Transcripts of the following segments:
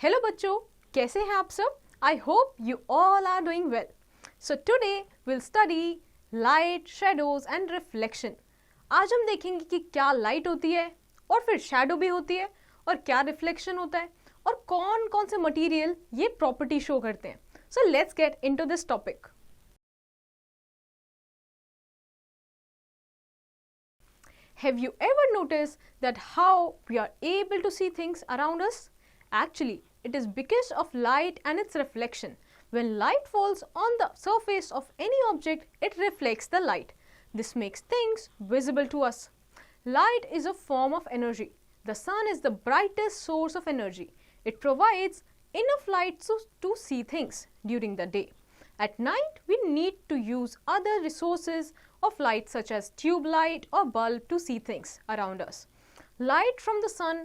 Hello बच्चों, कैसे हैं आप सब? I hope you all are doing well. So today will study light, shadows and reflection. आज हम देखेंगे कि क्या लाइट होती है और फिर शेडो भी होती है और क्या रिफ्लेक्शन होता है और कौन कौन से मटेरियल ये प्रॉपर्टी शो करते हैं. So let's get into this topic. Have you ever noticed that how we are able to see things around us? Actually, it is because of light and its reflection. When light falls on the surface of any object, it reflects the light. This makes things visible to us. Light is a form of energy. The sun is the brightest source of energy. It provides enough light to see things during the day. At night, we need to use other resources of light such as tube light or bulb to see things around us. Light from the sun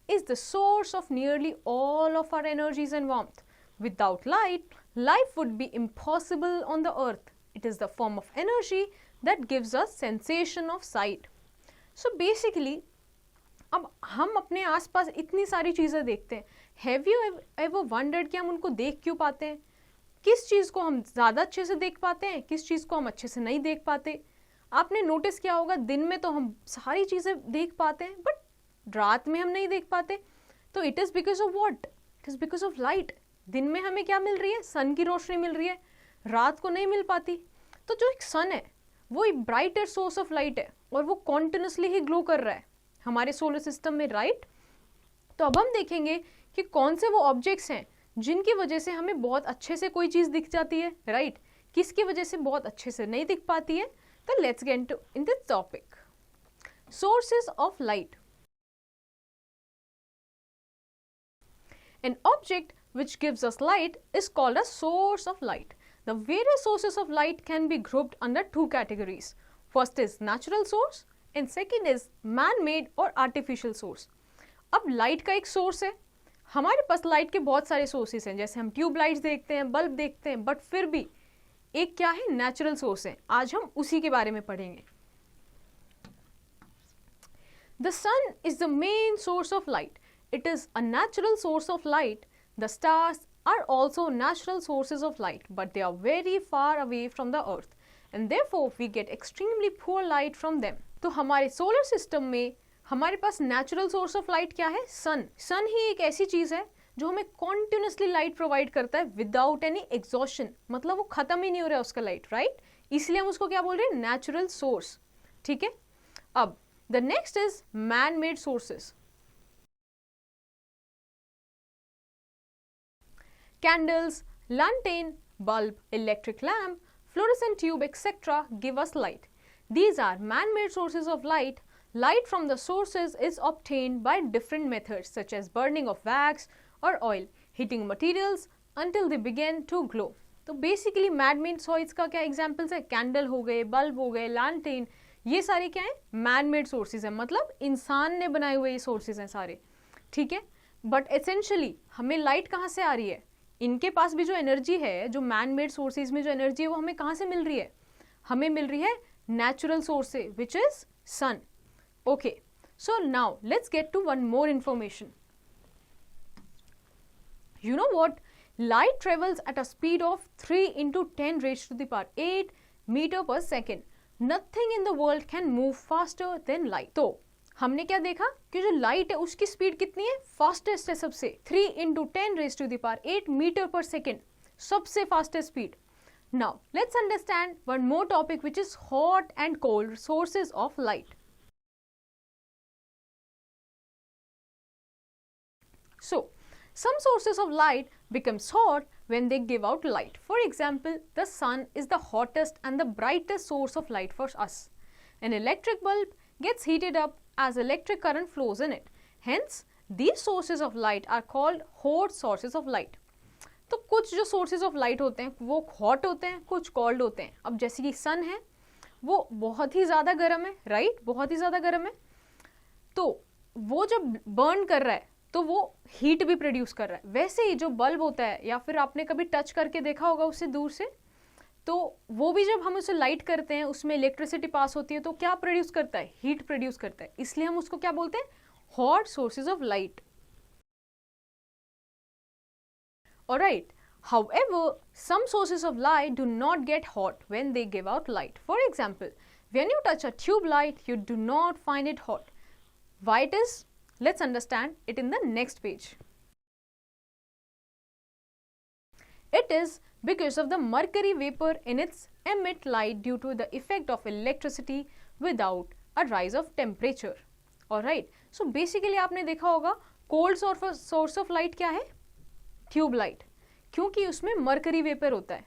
is the source of nearly all of our energies and warmth. Without light, life would be impossible on the earth. It is the form of energy that gives us sensation of sight. So basically, अब हम अपने आसपास इतनी सारी चीज़ें देखते हैं. Have you ever wondered कि हम उनको देख क्यों पाते हैं? किस चीज़ को हम ज़्यादा अच्छे से देख पाते हैं, किस चीज़ को हम अच्छे से नहीं देख पाते. आपने नोटिस किया होगा, दिन में तो हम सारी चीज़ें देख पाते हैं बट रात में हम नहीं देख पाते. तो it is because of what? It is because of light. दिन में हमें क्या मिल रही है? सन की रोशनी मिल रही है, रात को नहीं मिल पाती. तो जो एक सन है वो एक ब्राइटर सोर्स ऑफ लाइट है और वो कॉन्टिन्यूसली ही ग्लो कर रहा है हमारे सोलर सिस्टम में, राइट? तो अब हम देखेंगे कि कौन से वो ऑब्जेक्ट्स हैं जिनकी वजह से हमें बहुत अच्छे से कोई चीज़ दिख जाती है, राइट? किसकी वजह से बहुत अच्छे से नहीं दिख पाती है. तो let's get in this topic. Sources of light. An object which gives us light is called a source of light. The various sources of light can be grouped under two categories. First is natural source and second is man-made or artificial source. अब light का एक source है. हमारे पास light के बहुत सारे sources हैं, जैसे हम ट्यूब लाइट्स देखते हैं, बल्ब देखते हैं, बट फिर भी एक क्या है? नेचुरल सोर्स है. आज हम उसी के बारे में पढ़ेंगे. The sun is the main source of light. It is a natural source of light. The stars are also natural sources of light, but they are very far away from the earth and therefore we get extremely poor light from them. तो हमारे solar system में हमारे पास natural source of light क्या है? सन. सन ही एक ऐसी चीज़ है जो हमें कॉन्टिन्यूसली लाइट प्रोवाइड करता है विदाउट एनी एग्जॉशन. मतलब वो खत्म ही नहीं हो रहा है उसका लाइट, राइट? इसलिए हम उसको क्या बोल रहे हैं? Natural source. ठीक है. अब the next is man made sources. Candles, lantern, bulb, electric lamp, fluorescent tube, etc. give us light. These are man-made sources of light. Light from the sources is obtained by different methods such as burning of wax or oil, heating materials until they begin to glow. तो basically man-made sources का क्या examples है? Candle हो गए, bulb हो गए, lantern, ये सारे क्या हैं? Man-made sources हैं, मतलब इंसान ने बनाए हुए ये sources हैं सारे. ठीक है. But essentially हमें light कहाँ से आ रही है? इनके पास भी जो एनर्जी है, जो मैन मेड सोर्सेज में जो एनर्जी है, वो हमें कहाँ से मिल रही है? हमें मिल रही है नेचुरल सोर्स से, which is sun. Okay, so now let's get to one more information. You know what? Light travels at a speed of 3 into 10 raised to the power 8 metre per second. Nothing in the world can move faster than light. तो हमने क्या देखा कि जो light है उसकी speed कितनी है? फास्टेस्ट है सबसे. 3 into 10 raised to the power 8 metre per second, सबसे fastest speed. Now let's understand one more topic which is hot and cold sources of light. So some sources of light becomes hot when they give out light. For example, the sun is the hottest and the brightest source of light for us. An electric bulb gets heated up as electric current flows in it. Hence, these sources of light are called hot sources of light. तो कुछ जो sources of light होते हैं वो hot होते हैं, कुछ cold होते हैं. अब जैसे कि sun है वो बहुत ही ज़्यादा गर्म है, right? बहुत ही ज़्यादा गर्म है. तो वो जब burn कर रहा है तो वो हीट भी प्रोड्यूस कर रहा है. वैसे ही जो बल्ब होता है, या फिर आपने कभी टच करके देखा होगा उससे दूर से, तो वो भी जब हम उसे लाइट करते हैं उसमें इलेक्ट्रिसिटी पास होती है तो क्या प्रोड्यूस करता है? हीट प्रोड्यूस करता है. इसलिए हम उसको क्या बोलते हैं? Hot sources of light. Alright. However, some sources of light do not get hot when they give out light. For example, when you touch a tube light, you do not find it hot. Why it is? Let's understand it in the next page. It is because of the mercury vapor in its emit light due to the effect of electricity without a rise of temperature. Alright. So basically आपने देखा होगा cold source of light क्या है? Tube light, क्योंकि उसमें mercury vapour होता है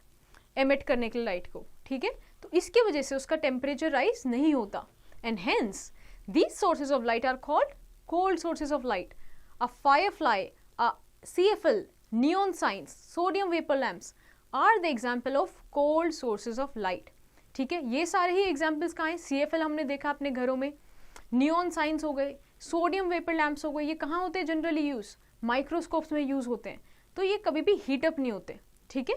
emit करने के लिए लाइट को, ठीक है? तो इसके वजह से उसका टेम्परेचर राइज नहीं होता, and hence these sources of light are called cold sources of light. A firefly, a CFL, neon signs, sodium vapor lamps are the example of cold sources of light. ठीक है, ये सारे ही examples कहाँ हैं? CFL हमने देखा अपने घरों में, नियॉन साइंस हो गए, सोडियम वेपर लैम्प्स हो गए. ये कहाँ होते हैं जनरली यूज? माइक्रोस्कोप्स में यूज होते हैं, तो ये कभी भी हीट अप नहीं होते. ठीक है.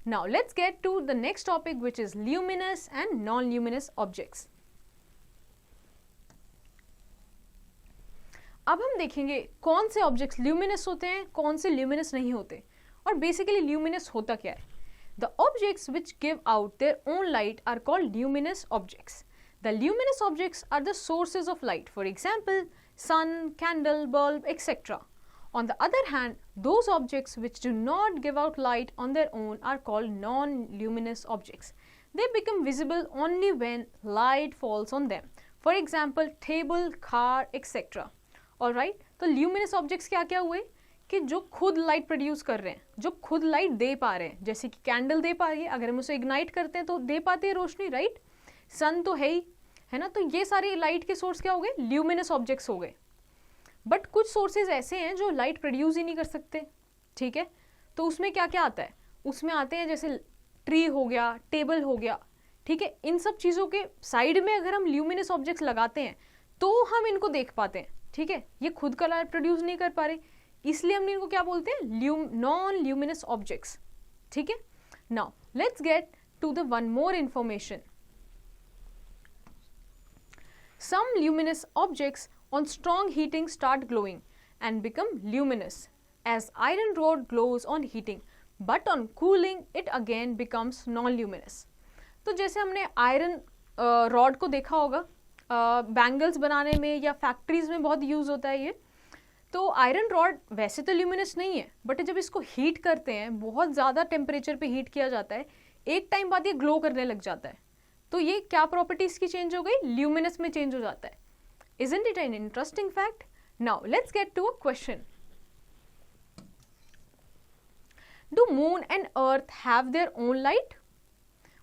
Now let's get to the next topic which is luminous and non luminous objects. अब हम देखेंगे कौन से ऑब्जेक्ट्स ल्यूमिनस होते हैं, कौन से ल्यूमिनस नहीं होते, और बेसिकली ल्यूमिनस होता क्या है. The objects which give out their own light are called luminous objects. The luminous objects are the sources of light, for example sun, candle, bulb, etc. On the other hand, those objects which do not give out light on their own are called non-luminous objects. They become visible only when light falls on them. For example, table, car, etc. Alright, तो luminous objects क्या क्या हुए कि जो खुद light produce कर रहे हैं, जो खुद लाइट दे पा रहे हैं, जैसे कि कैंडल दे पा रही है, अगर हम उसे इग्नाइट करते हैं तो दे पाती है रोशनी, राइट. सन तो है ही, है ना. तो ये सारे लाइट के सोर्स क्या हो गए? ल्यूमिनस ऑब्जेक्ट्स हो गए. बट कुछ सोर्सेज ऐसे हैं जो लाइट प्रोड्यूस ही नहीं कर सकते. ठीक है, तो उसमें क्या क्या आता है? उसमें आते हैं जैसे ट्री हो गया, टेबल हो गया. ठीक है, इन सब चीज़ों के साइड में अगर हम ल्यूमिनस ऑब्जेक्ट्स लगाते हैं तो हम इनको देख पाते हैं. ठीक है, ये खुद का लाइट प्रोड्यूस नहीं कर पा रहे, इसलिए हम इनको क्या बोलते हैं? Non luminous objects. ठीक है. Now let's get to the one more information. Some luminous objects on strong heating start glowing and become luminous as iron rod glows on heating, but on cooling it again becomes non-luminous. तो जैसे हमने iron rod को देखा होगा, bangles बनाने में या factories में बहुत यूज होता है ये. तो आयरन रॉड वैसे तो ल्यूमिनस नहीं है, बट जब इसको हीट करते हैं, बहुत ज़्यादा टेम्परेचर पे हीट किया जाता है, एक टाइम बाद ये ग्लो करने लग जाता है. तो ये क्या प्रॉपर्टीज की चेंज हो गई? ल्यूमिनस में चेंज हो जाता है. Isn't it an interesting fact? Now let's get to a question. Do moon and earth have their own light?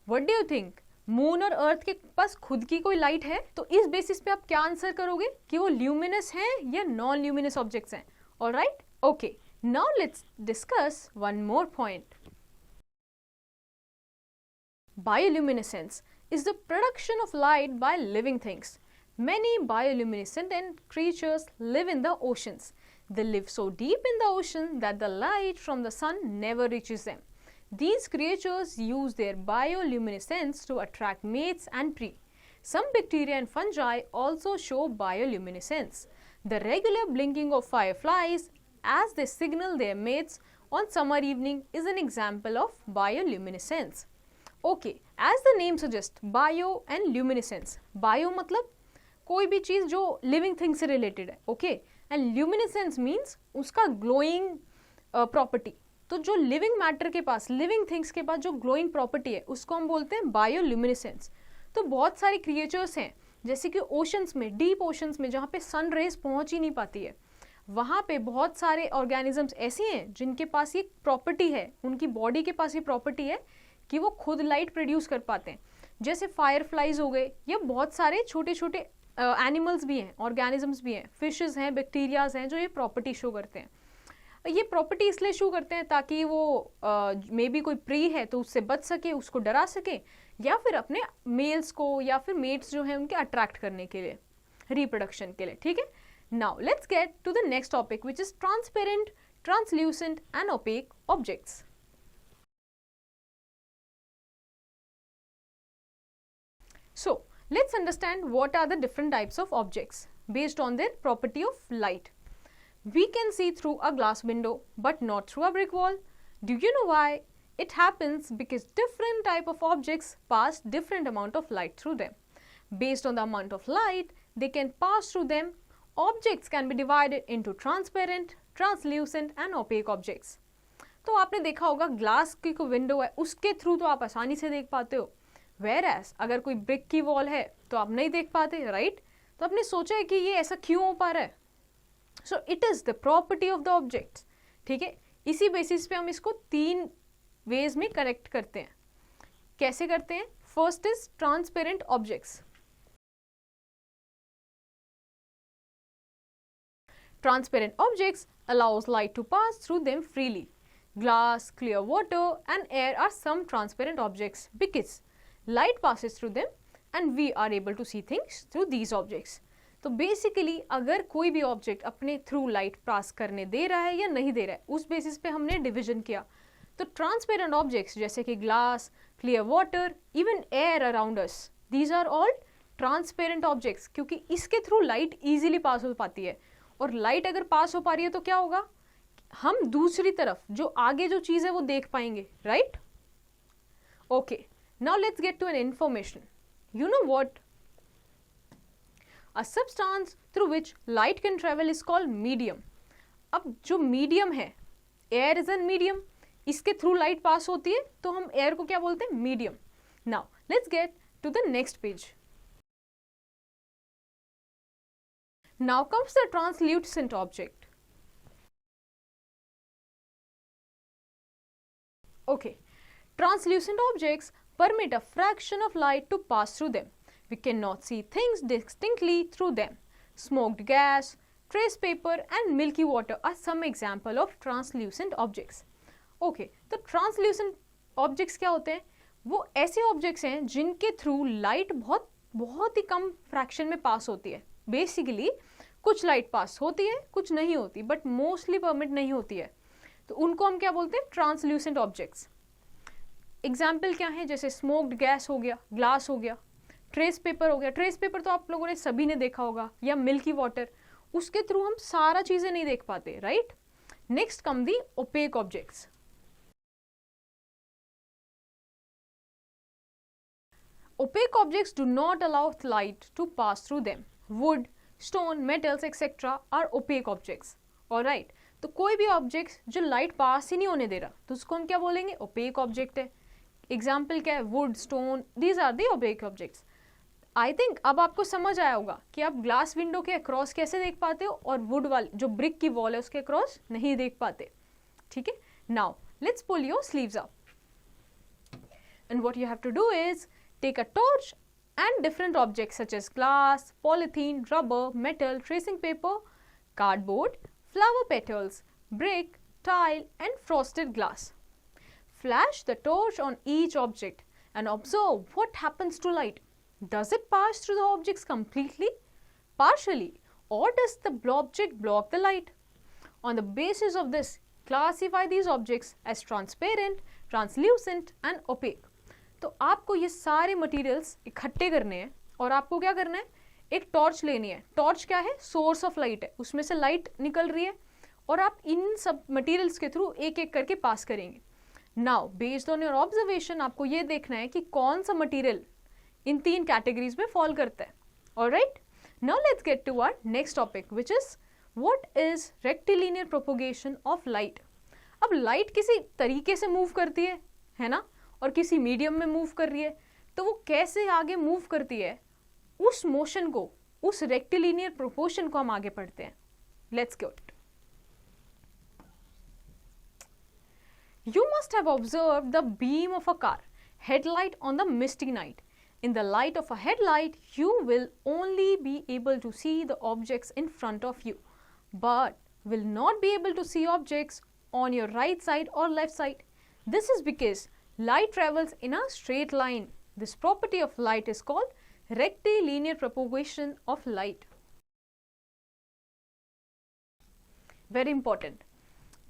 What do you think? Moon और अर्थ के पास खुद की कोई लाइट है? तो इस बेसिस पे आप क्या आंसर करोगे कि वो ल्यूमिनस हैं या नॉन ल्यूमिनस ऑब्जेक्ट्स हैं. Alright, okay. Now let's discuss one more point. Bioluminescence is the production of light by living things. Many bioluminescent creatures live in the oceans. They live so deep in the ocean that the light from the sun never reaches them. These creatures use their bioluminescence to attract mates and prey. Some bacteria and fungi also show bioluminescence. The regular blinking of fireflies as they signal their mates on summer evening is an example of bioluminescence. Okay, as the name suggest, bio and luminescence. Bio मतलब कोई भी चीज़ जो living thing से related है, ओके. And luminescence means उसका glowing property. तो जो लिविंग मैटर के पास, लिविंग थिंग्स के पास जो ग्लोइंग प्रॉपर्टी है, उसको हम बोलते हैं बायो ल्यूमिनेसेंस. तो बहुत सारे क्रिएचर्स हैं, जैसे कि ओशंस में, डीप ओशंस में, जहाँ पे सन रेज पहुँच ही नहीं पाती है, वहाँ पे बहुत सारे ऑर्गेनिजम्स ऐसे हैं जिनके पास ये प्रॉपर्टी है, उनकी बॉडी के पास ये प्रॉपर्टी है कि वो खुद लाइट प्रोड्यूस कर पाते हैं. जैसे फायरफ्लाइज हो गए, या बहुत सारे छोटे छोटे एनिमल्स भी हैं, ऑर्गेनिजम्स भी हैं, फिशेस हैं, बैक्टीरियाज हैं, जो ये प्रॉपर्टी शो करते हैं. ये प्रॉपर्टी इसलिए शो करते हैं ताकि वो मे बी कोई प्री है तो उससे बच सके, उसको डरा सके, या फिर अपने मेल्स को या फिर मेट्स जो हैं उनके अट्रैक्ट करने के लिए, रिप्रोडक्शन के लिए. ठीक है. Now let's get to the next topic which is transparent, translucent and opaque objects. So, let's understand what are the different types of objects based on their property of light. We can see through a glass window but not through a brick wall. Do you know why? It happens because different type of objects pass different amount of light through them. Based on the amount of light they can pass through them, objects can be divided into transparent, translucent and opaque objects. तो आपने देखा होगा glass की कोई window है, उसके through तो आप आसानी से देख पाते हो, whereas अगर कोई ब्रिक की वॉल है तो आप नहीं देख पाते, राइट? तो आपने सोचा है कि ये ऐसा क्यों हो पा रहा है? So it is the property of the object. ठीक है, इसी बेसिस पे हम इसको 3 वेज में कनेक्ट करते हैं. कैसे करते हैं? First is transparent objects. Transparent objects allows light to pass through them freely. Glass, clear water and air are some transparent objects because light passes through them and we are able to see things through these objects. तो basically अगर कोई भी object अपने through light पास करने दे रहा है या नहीं दे रहा है, उस बेसिस पे हमने डिवीजन किया. तो ट्रांसपेरेंट ऑब्जेक्ट्स जैसे कि glass, clear water, even air around us, these are all transparent objects, क्योंकि इसके थ्रू लाइट ईजिली पास हो पाती है. और लाइट अगर पास हो पा रही है तो क्या होगा? हम दूसरी तरफ जो आगे जो चीज है वो देख पाएंगे, right? Okay, now let's get to an information. You know what? A substance through which light can travel is called medium. अब जो मीडियम है, एयर इज एन मीडियम, इसके थ्रू लाइट पास होती है तो हम एयर को क्या बोलते हैं? Medium. Now let's get to the next page. Now comes the translucent object. Okay, translucent objects permit a fraction of light to pass through them. We cannot see things distinctly through them. Smoked gas, trace paper and milky water are some example of translucent objects. Okay, तो translucent objects क्या होते हैं? वो ऐसे objects हैं जिनके through light बहुत ही कम fraction में पास होती है. बेसिकली कुछ लाइट पास होती है, कुछ नहीं होती, बट मोस्टली परमिट नहीं होती है, तो उनको हम क्या बोलते हैं? Translucent objects. एग्जाम्पल क्या है? जैसे स्मोक्ड गैस हो गया, ग्लास हो गया, ट्रेस पेपर हो गया. ट्रेस पेपर तो आप लोगों ने सभी ने देखा होगा, या मिल्की वाटर, उसके थ्रू हम सारा चीजें नहीं देख पाते, right? Next come the opaque objects. Opaque objects do not allow light to pass through them. Wood, stone, metals, etc. are opaque objects. Alright. तो कोई भी ऑब्जेक्ट जो लाइट पास ही नहीं होने दे रहा तो उसको हम क्या बोलेंगे? ओपेक ऑब्जेक्ट है. एग्जाम्पल क्या है? Wood, stone, these are the opaque objects. I think अब आपको समझ आया होगा कि आप ग्लास विंडो के अक्रॉस कैसे देख पाते हो और वुड वाली जो ब्रिक की वॉल है उसके अक्रॉस नहीं देख पाते. ठीक है. Now let's pull your sleeves up and what you have to do is take a torch and different objects such as glass, polythene, rubber, metal, tracing paper, cardboard, flower petals, brick, tile and frosted glass. Flash the torch on each object and observe what happens to light. Does it pass through the objects completely, partially, or does the object block the light? On the basis of this, classify these objects as transparent, translucent and opaque. तो आपको ये सारे materials इकट्ठे करने हैं और आपको क्या करना है? एक टॉर्च लेनी है. टॉर्च क्या है? सोर्स ऑफ लाइट है, उसमें से लाइट निकल रही है और आप इन सब मटेरियल्स के थ्रू एक एक करके पास करेंगे. Now based on your observation आपको ये देखना है कि कौन सा मटेरियल इन 3 कैटेगरीज में फॉल करता है. Alright, now let's get to our next topic which is what is rectilinear propagation of light. अब लाइट किसी तरीके से मूव करती है ना, और किसी मीडियम में मूव कर रही है, तो वो कैसे आगे मूव करती है, उस मोशन को, उस रेक्टिलिनियर प्रोपोर्शन को हम आगे पढ़ते हैं. Let's get. You must have observed the beam of a car headlight on the misty night. In the light of a headlight, you will only be able to see the objects in front of you, but will not be able to see objects on your right side or left side. This is because light travels in a straight line. This property of light is called rectilinear propagation of light. Very important.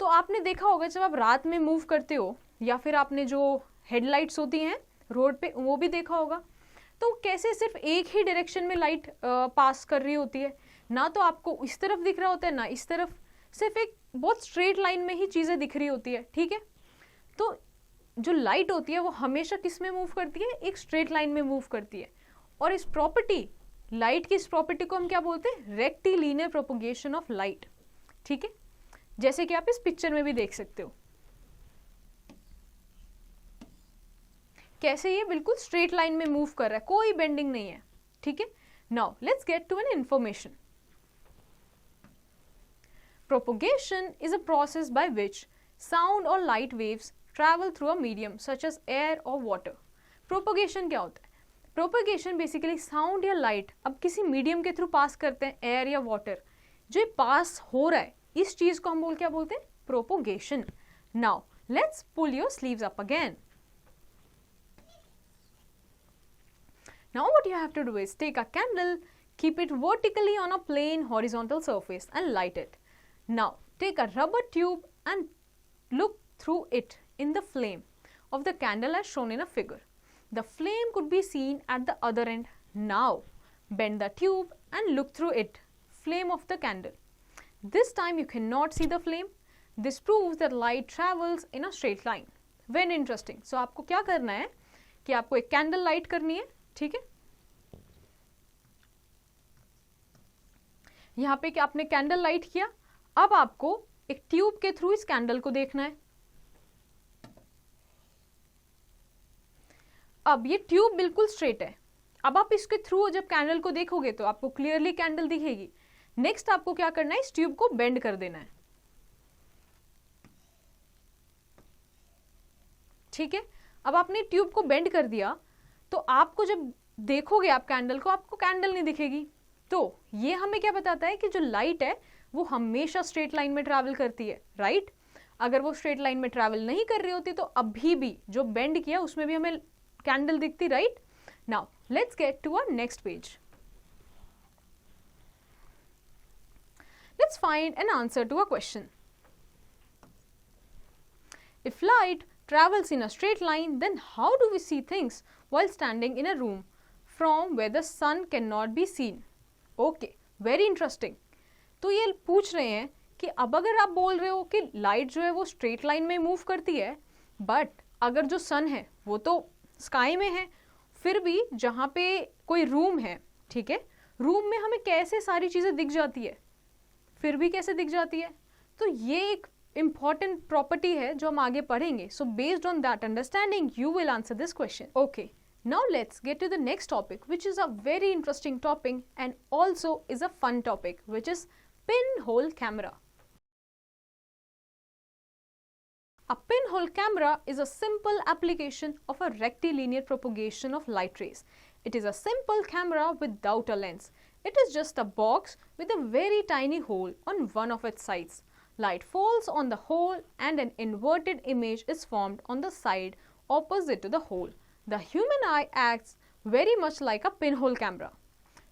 तो आपने देखा होगा जब आप रात में move करते हो या फिर आपने जो हेडलाइट्स होती हैं रोड पे वो भी देखा होगा, तो कैसे सिर्फ एक ही डायरेक्शन में लाइट पास कर रही होती है. ना तो आपको इस तरफ दिख रहा होता है ना इस तरफ, सिर्फ एक बहुत स्ट्रेट लाइन में ही चीज़ें दिख रही होती है. ठीक है. तो जो लाइट होती है वो हमेशा किस में मूव करती है, एक स्ट्रेट लाइन में मूव करती है। और इस प्रॉपर्टी, लाइट की इस प्रॉपर्टी को हम क्या बोलते हैं, रेक्टिलिनियर प्रोपोगेशन ऑफ लाइट। ठीक है, जैसे कि आप इस पिक्चर में भी देख सकते हो कैसे ये बिल्कुल स्ट्रेट लाइन में मूव कर रहा है, कोई बेंडिंग नहीं है। ठीक है, now let's get to an information. Propagation is a process by which sound or light waves travel through a medium such as air or water. Propagation क्या होता है? Propagation basically sound या light अब किसी मीडियम के through pass करते हैं, air या वाटर, जो पास हो रहा है इस चीज को हम क्या बोलते हैं, propagation. Now let's pull your sleeves up again. Now what you have to do is take a candle, keep it vertically on a plain horizontal surface and light it. Now take a rubber tube and look through it in the flame of the candle as shown in a figure. The flame could be seen at the other end. Now bend the tube and look through it, flame of the candle. This time you cannot see the flame. This proves that light travels in a straight line. Very interesting. So आपको क्या करना है कि आपको एक candle light करनी है, ठीक है। यहाँ पे कि आपने कैंडल लाइट किया, अब आपको एक ट्यूब के थ्रू इस कैंडल को देखना है। अब ये ट्यूब बिल्कुल स्ट्रेट है, अब आप इसके थ्रू जब कैंडल को देखोगे तो आपको क्लियरली कैंडल दिखेगी। नेक्स्ट आपको क्या करना है, इस ट्यूब को बेंड कर देना है, ठीक है। अब आपने ट्यूब को बेंड कर दिया तो आपको जब देखोगे आप कैंडल को, आपको कैंडल नहीं दिखेगी। तो ये हमें क्या बताता है कि जो लाइट है वो हमेशा स्ट्रेट लाइन में ट्रैवल करती है, राइट। अगर वो स्ट्रेट लाइन में ट्रैवल नहीं कर रही होती तो अभी भी जो बेंड किया उसमें भी हमें कैंडल दिखती, right. Now let's get to our next page. Let's find an answer to a question. If light travels in a straight line, then how do we see things while standing in a room from where the sun cannot be seen? Okay, very interesting. तो ये पूछ रहे हैं कि अब अगर आप बोल रहे हो कि लाइट जो है वो स्ट्रेट लाइन में मूव करती है, बट अगर जो सन है वो तो स्काई में है, फिर भी जहाँ पे कोई रूम है, ठीक है, रूम में हमें कैसे सारी चीज़ें दिख जाती है, फिर भी कैसे दिख जाती है। तो ये एक important property है जो हम आगे पढ़ेंगे। So based on that understanding you will answer this question. Okay, now let's get to the next topic, which is a very interesting topic and also is a fun topic, which is pinhole camera. A pinhole camera is a simple application of a rectilinear propagation of light rays. It is a simple camera without a lens. It is just a box with a very tiny hole on one of its sides. Light falls on the hole and an inverted image is formed on the side opposite to the hole. The human eye acts very much like a pinhole camera.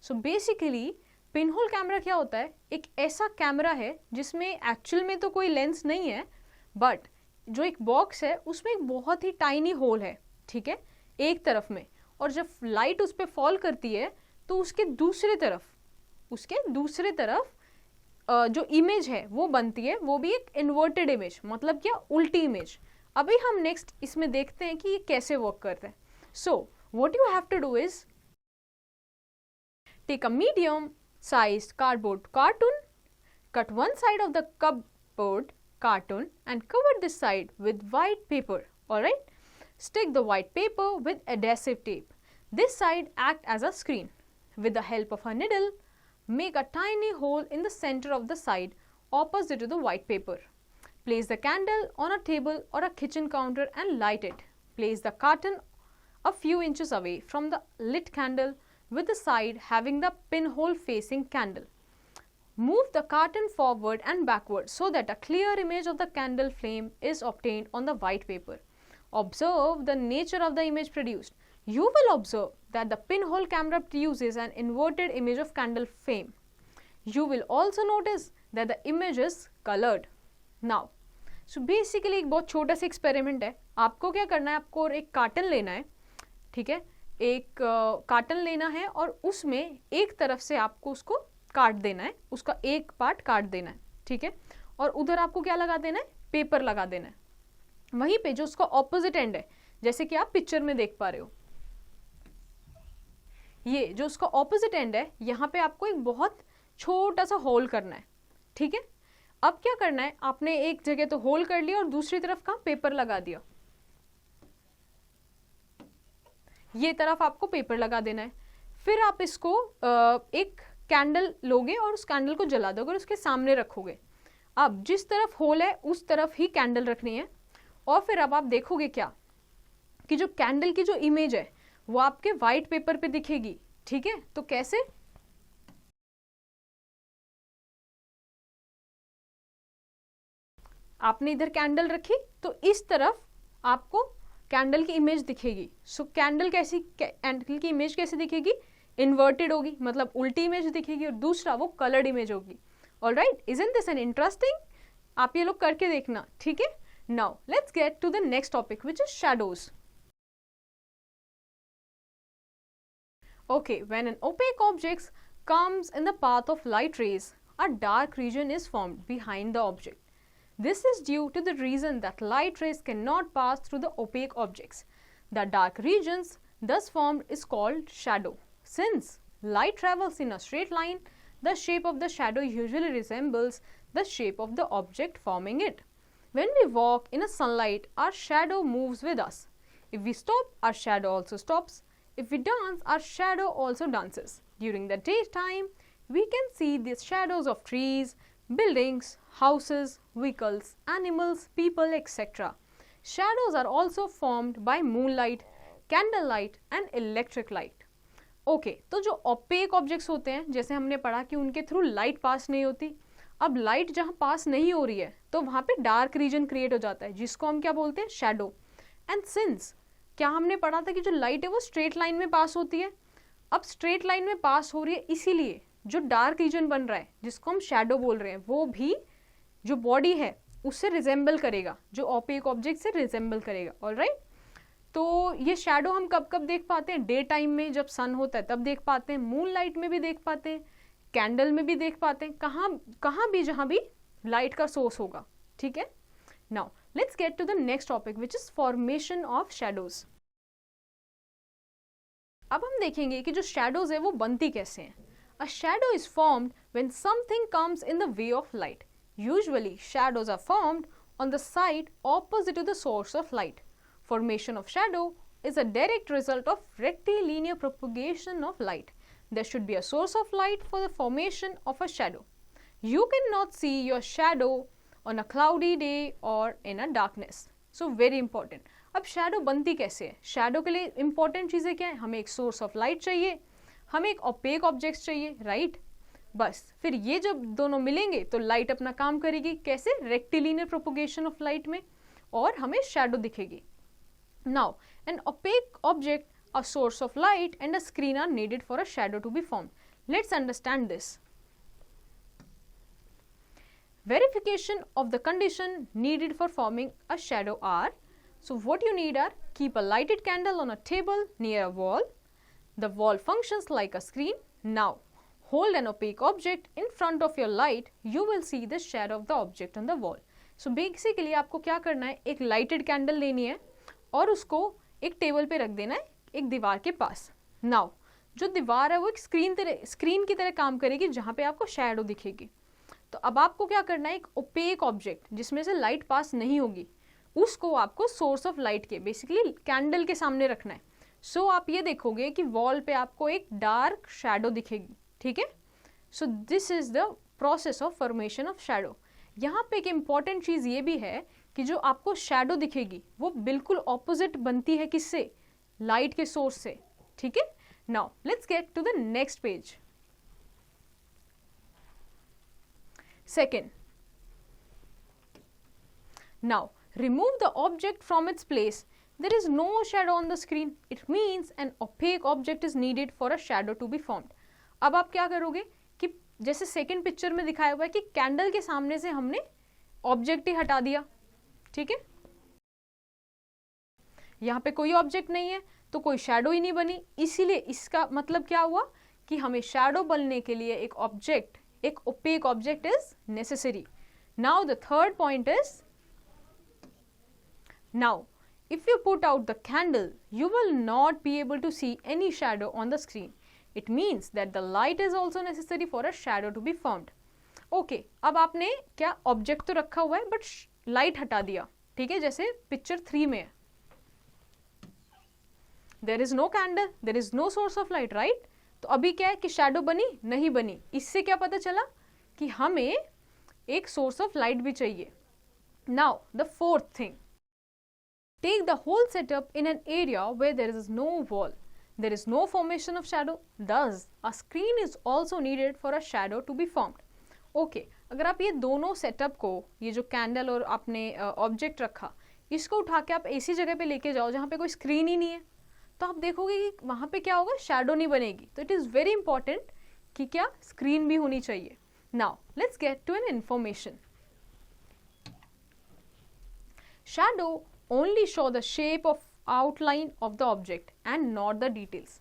So basically pinhole camera क्या होता है, एक ऐसा camera है जिसमें actual में तो कोई लेंस नहीं है, बट जो एक बॉक्स है उसमें एक बहुत ही टाइनी होल है, ठीक है, एक तरफ में, और जब लाइट उस पर फॉल करती है तो उसके दूसरे तरफ जो इमेज है वो बनती है, वो भी एक इन्वर्टेड इमेज, मतलब क्या, उल्टी इमेज। अभी हम नेक्स्ट इसमें देखते हैं कि ये कैसे वर्क करता है। So what you have to do is take a medium sized cardboard cartoon, cut one side of the cupboard cartoon and cover this side with white paper. Alright, stick the white paper with adhesive tape. This side act as a screen. With the help of a needle, make a tiny hole in the center of the side opposite to the white paper. Place the candle on a table or a kitchen counter and light it. Place the carton a few inches away from the lit candle with the side having the pinhole facing candle. Move the carton forward and backward so that a clear image of the candle flame is obtained on the white paper. Observe the nature of the image produced. You will observe that the pinhole camera produces an inverted image of candle flame. You will also notice that the image is colored. Now, so basically एक बहुत छोटा सा experiment है। आपको क्या करना है, आपको एक कार्टन लेना है, ठीक है, एक कार्टन लेना है और उसमें एक तरफ से आपको उसको काट देना है, उसका एक पार्ट काट देना है, ठीक है, और उधर आपको क्या लगा देना है, पेपर लगा देना है, वहीं पे जो उसका ऑपोजिट एंड है, जैसे कि आप पिक्चर में देख पा रहे हो, ये जो उसका ऑपोजिट एंड है, यहाँ पे आपको एक बहुत छोटा सा होल करना है, ठीक है। अब क्या करना है, आपने एक जगह तो होल कर लिया और दूसरी तरफ का पेपर लगा दिया, ये तरफ आपको पेपर लगा देना है। फिर आप इसको एक कैंडल लोगे और उस कैंडल को जला दोगे और उसके सामने रखोगे। अब जिस तरफ होल है उस तरफ ही कैंडल रखनी है, और फिर अब आप देखोगे क्या कि जो कैंडल की जो इमेज है वो आपके वाइट पेपर पे दिखेगी, ठीक है। तो कैसे, आपने इधर कैंडल रखी तो इस तरफ आपको कैंडल की इमेज दिखेगी। सो कैंडल की इमेज कैसे दिखेगी, इन्वर्टेड होगी, मतलब उल्टी इमेज दिखेगी, और दूसरा वो कलर्ड इमेज होगी। Alright, isn't this an interesting? आप ये लोग करके देखना, ठीक है। Now let's get to the next topic which is shadows. Okay, when an opaque object comes in the path of light rays, a dark region is formed behind the object. This is due to the reason that light rays cannot pass through the opaque objects. The dark regions thus formed is called shadow. Since light travels in a straight line, the shape of the shadow usually resembles the shape of the object forming it. When we walk in a sunlight, our shadow moves with us. If we stop, our shadow also stops. If we dance, our shadow also dances. During the daytime, we can see the shadows of trees, buildings, houses, vehicles, animals, people, etc. Shadows are also formed by moonlight, candlelight and electric light. Okay, तो जो opaque objects होते हैं, जैसे हमने पढ़ा कि उनके through light पास नहीं होती। अब लाइट जहाँ पास नहीं हो रही है तो वहाँ पे डार्क रीजन क्रिएट हो जाता है, जिसको हम क्या बोलते हैं, शैडो। एंड सिंस क्या हमने पढ़ा था कि जो लाइट है वो स्ट्रेट लाइन में पास होती है। अब स्ट्रेट लाइन में पास हो रही है, इसीलिए जो डार्क रीजन बन रहा है, जिसको हम शैडो बोल रहे हैं, वो भी जो बॉडी है उससे रिजेंबल करेगा, जो ओपेक ऑब्जेक्ट से रिजेंबल करेगा। ऑलराइट, तो ये शैडो हम कब कब देख पाते हैं, डे टाइम में जब सन होता है तब देख पाते हैं, मून लाइट में भी देख पाते हैं, कैंडल में भी देख पाते हैं, कहाँ भी जहाँ भी लाइट का सोर्स होगा, ठीक है। Now let's get to the next topic which is formation of shadows. अब हम देखेंगे कि जो shadows है वो बनती कैसे हैं। A shadow is formed when something comes in the way of light. Usually shadows are formed on the side opposite to the source of light. Formation of shadow is a direct result of rectilinear propagation of light. There should be a source of light for the formation of a shadow. You cannot see your shadow on a cloudy day or in a darkness. So very important. अब shadow बनती कैसे है, shadow के लिए important चीज़ें क्या है, हमें एक सोर्स ऑफ लाइट चाहिए, हमें एक ओपेक ऑब्जेक्ट चाहिए, राइट। बस फिर ये जब दोनों मिलेंगे तो लाइट अपना काम करेगी, कैसे, रेक्टिलिनियर प्रोपोगेशन ऑफ लाइट में, और हमें शैडो दिखेगी। Now an opaque object, a source of light and a screen are needed for a shadow to be formed. Let's understand this. Verification of the condition needed for forming a shadow are, so what you need are, keep a lighted candle on a table near a wall. The wall functions like a screen. Now hold an opaque object in front of your light, you will see the shadow of the object on the wall. So basically आपको क्या करना है, एक lighted candle लेनी है और उसको एक टेबल पे रख देना है एक दीवार के पास. Now जो दीवार है वो एक स्क्रीन की तरह काम करेगी जहाँ पे आपको शैडो दिखेगी. तो अब आपको क्या करना है, एक ओपेक ऑब्जेक्ट जिसमें से लाइट पास नहीं होगी उसको आपको सोर्स ऑफ लाइट के बेसिकली कैंडल के सामने रखना है. सो आप ये देखोगे कि वॉल पे आपको एक डार्क शैडो दिखेगी, ठीक है. So this is the process of formation of shadow. यहाँ पे एक इम्पॉर्टेंट चीज़ ये भी है कि जो आपको शैडो दिखेगी वो बिल्कुल ऑपोजिट बनती है किससे, लाइट के सोर्स से, ठीक है. Now let's get to the next page. Second, now remove the object from its place. There is no shadow on the screen. It means an opaque object is needed for a shadow to be formed. अब आप क्या करोगे कि जैसे second picture में दिखाया हुआ है कि कैंडल के सामने से हमने ऑब्जेक्ट ही हटा दिया, ठीक है. यहाँ पे कोई ऑब्जेक्ट नहीं है तो कोई शैडो ही नहीं बनी. इसीलिए इसका मतलब क्या हुआ कि हमें शैडो बनने के लिए एक ऑब्जेक्ट, एक opaque object is necessary. Now the third point is Now, if you put out the candle, you will not be able to see any shadow on the screen. It means that the light is also necessary for a shadow to be formed. Okay, अब आपने क्या object तो रखा हुआ है but light हटा दिया, ठीक है, जैसे पिक्चर 3 में है. There is no candle, there is no source of light, right. तो अभी क्या है कि शैडो बनी नहीं बनी. इससे क्या पता चला कि हमें एक सोर्स ऑफ लाइट भी चाहिए. Now the fourth thing, take the whole setup in an area where there is no wall, there is no formation of shadow, thus a screen is also needed for a shadow to be formed. Okay, अगर आप ये दोनों setup को, ये जो candle और आपने object रखा, इसको उठा के आप ऐसी जगह पे लेके जाओ जहाँ पे कोई स्क्रीन ही नहीं है, तो आप देखोगे कि वहाँ पे क्या होगा, शैडो नहीं बनेगी. तो इट इज़ वेरी इंपॉर्टेंट कि क्या स्क्रीन भी होनी चाहिए. Now let's get to an information. Shadow only show the shape of outline of the object and not the details.